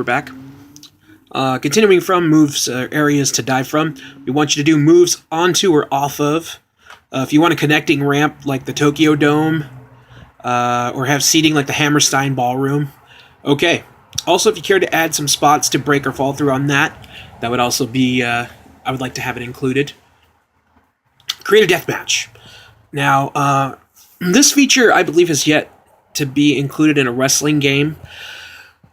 We're back. Continuing from moves areas to dive from, we want you to do moves onto or off of. If you want a connecting ramp like the Tokyo Dome, or have seating like the Hammerstein Ballroom. Okay. Also, if you care to add some spots to break or fall through on that, that would also be, I would like to have it included. Create a deathmatch. Now, this feature, I believe, has yet to be included in a wrestling game.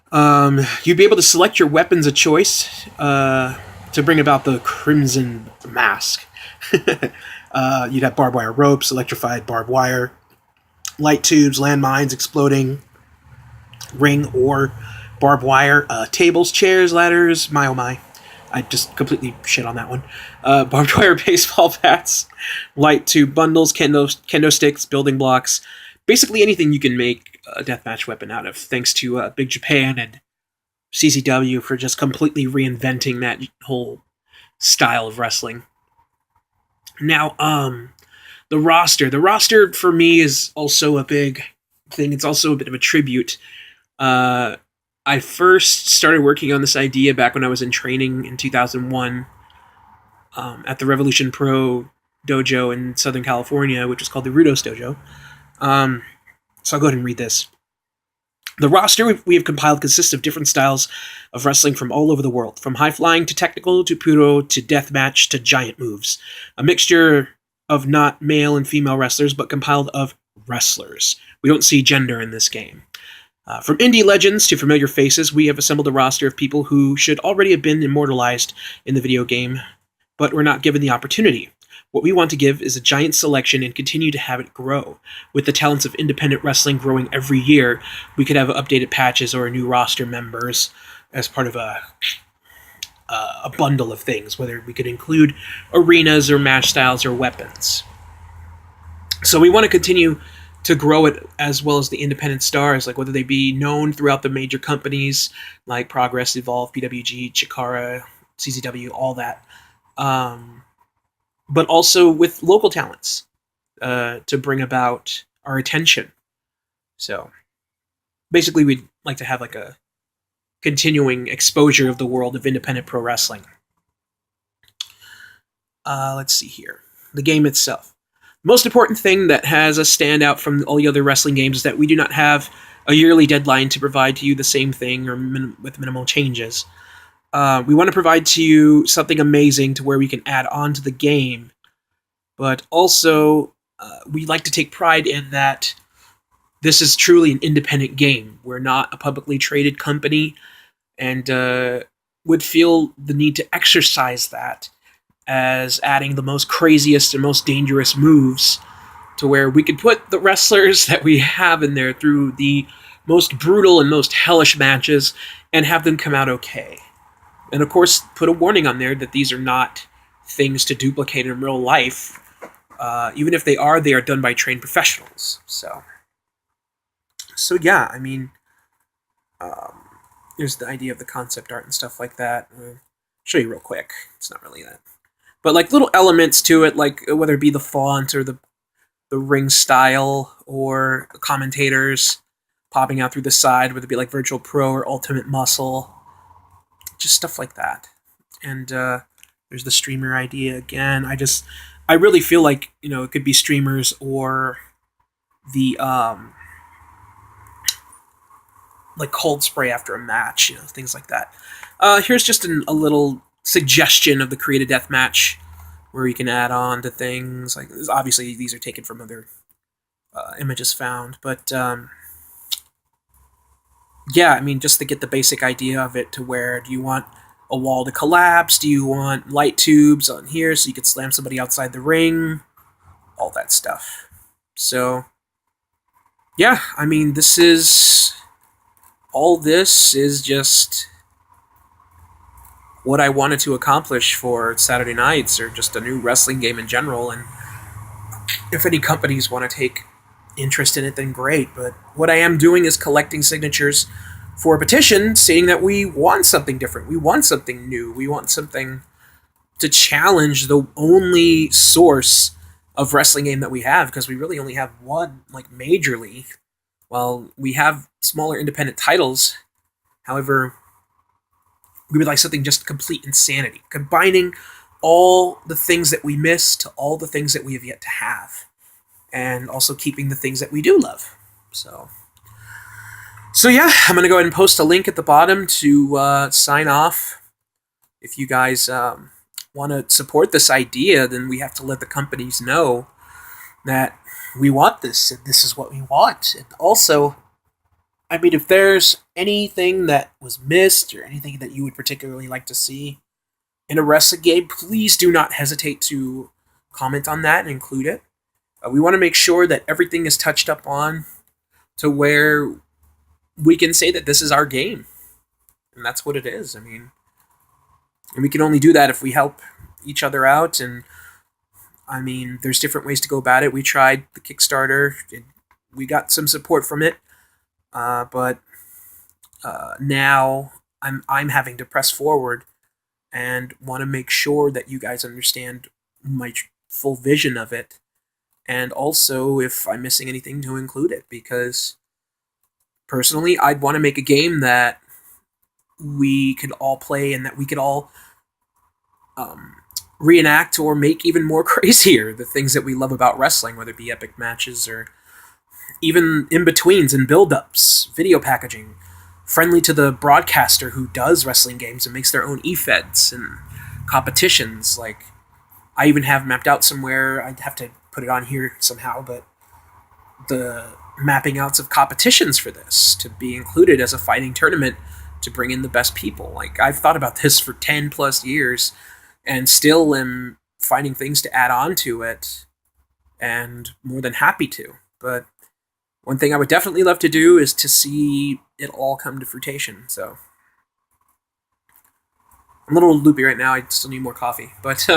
You'd be able to select your weapons of choice to bring about the Crimson Mask. You'd have barbed wire ropes, electrified barbed wire, light tubes, landmines, exploding ring or barbed wire, tables, chairs, ladders, my oh my. I just completely shit on that one. Barbed wire baseball bats, light tube bundles, kendo sticks, building blocks, basically anything you can make a deathmatch weapon out of, thanks to Big Japan and CCW for just completely reinventing that whole style of wrestling. Now, the roster. The roster, for me, is also a big thing. It's also a bit of a tribute. I first started working on this idea back when I was in training in 2001 at the Revolution Pro dojo in Southern California, which was called the Rudos Dojo. So I'll go ahead and read this. The roster we have compiled consists of different styles of wrestling from all over the world, from high-flying to technical to puro to deathmatch to giant moves. A mixture of not male and female wrestlers, but compiled of wrestlers. We don't see gender in this game. From indie legends to familiar faces, we have assembled a roster of people who should already have been immortalized in the video game, but were not given the opportunity. What we want to give is a giant selection and continue to have it grow. With the talents of independent wrestling growing every year, we could have updated patches or new roster members as part of a bundle of things, whether we could include arenas or match styles or weapons. So we want to continue to grow it as well as the independent stars, like whether they be known throughout the major companies like Progress, Evolve, PWG, Chikara, CZW, all that. But also with local talents to bring about our attention. So basically we'd like to have like a continuing exposure of the world of independent pro wrestling. Let's see here. The game itself. Most important thing that has us stand out from all the other wrestling games is that we do not have a yearly deadline to provide to you the same thing or with minimal changes. We want to provide to you something amazing to where we can add on to the game, but also we like to take pride in that this is truly an independent game. We're not a publicly traded company, and would feel the need to exercise that as adding the most craziest and most dangerous moves to where we could put the wrestlers that we have in there through the most brutal and most hellish matches and have them come out okay. And of course, put a warning on there that these are not things to duplicate in real life. Even if they are done by trained professionals. So yeah, I mean, here's the idea of the concept art and stuff like that. I'll show you real quick. It's not really that. But like little elements to it, like whether it be the font or the ring style or the commentators popping out through the side, whether it be like Virtual Pro or Ultimate Muscle, just stuff like that. And there's the streamer idea again. I really feel like, it could be streamers or the like cold spray after a match, things like that. Here's just a little suggestion of the Create a Deathmatch where you can add on to things. Like, obviously, these are taken from other images found, but yeah, I mean, just to get the basic idea of it to where do you want a wall to collapse? Do you want light tubes on here so you could slam somebody outside the ring? All that stuff. So, yeah, I mean, all this is just what I wanted to accomplish for Saturday nights, or just a new wrestling game in general. And if any companies want to take interest in it, then great. But what I am doing is collecting signatures for a petition saying that we want something different. We want something new. We want something to challenge the only source of wrestling game that we have, because we really only have one, like, majorly. While we have smaller independent titles, however, We would like something just complete insanity, combining all the things that we miss to all the things that we have yet to have, and also keeping the things that we do love. So yeah, I'm gonna go ahead and post a link at the bottom to sign off. If you guys want to support this idea, then we have to let the companies know that we want this and this is what we want. And also, I mean, if there's anything that was missed or anything that you would particularly like to see in a wrestling game, please do not hesitate to comment on that and include it. We want to make sure that everything is touched up on to where we can say that this is our game. And that's what it is. I mean, and we can only do that if we help each other out. And I mean, there's different ways to go about it. We tried the Kickstarter. We got some support from it. But now I'm having to press forward and want to make sure that you guys understand my full vision of it. And also, if I'm missing anything, to include it. Because personally, I'd want to make a game that we could all play and that we could all reenact or make even more crazier the things that we love about wrestling, whether it be epic matches or even in-betweens and build-ups, video packaging, friendly to the broadcaster who does wrestling games and makes their own e-feds and competitions. Like, I even have mapped out somewhere, I'd have to put it on here somehow, but the mapping outs of competitions for this to be included as a fighting tournament to bring in the best people. Like, I've thought about this for 10 plus years and still am finding things to add on to it, and more than happy to. But one thing I would definitely love to do is to see it all come to fruition. So I'm a little loopy right now. I still need more coffee. But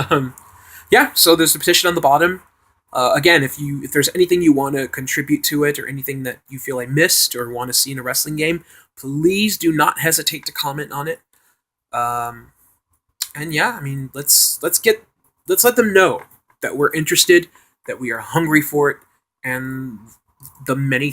yeah, so there's a petition on the bottom. Again, if there's anything you want to contribute to it or anything that you feel I missed or want to see in a wrestling game, please do not hesitate to comment on it. And yeah, I mean, let's let them know that we're interested, that we are hungry for it, and the many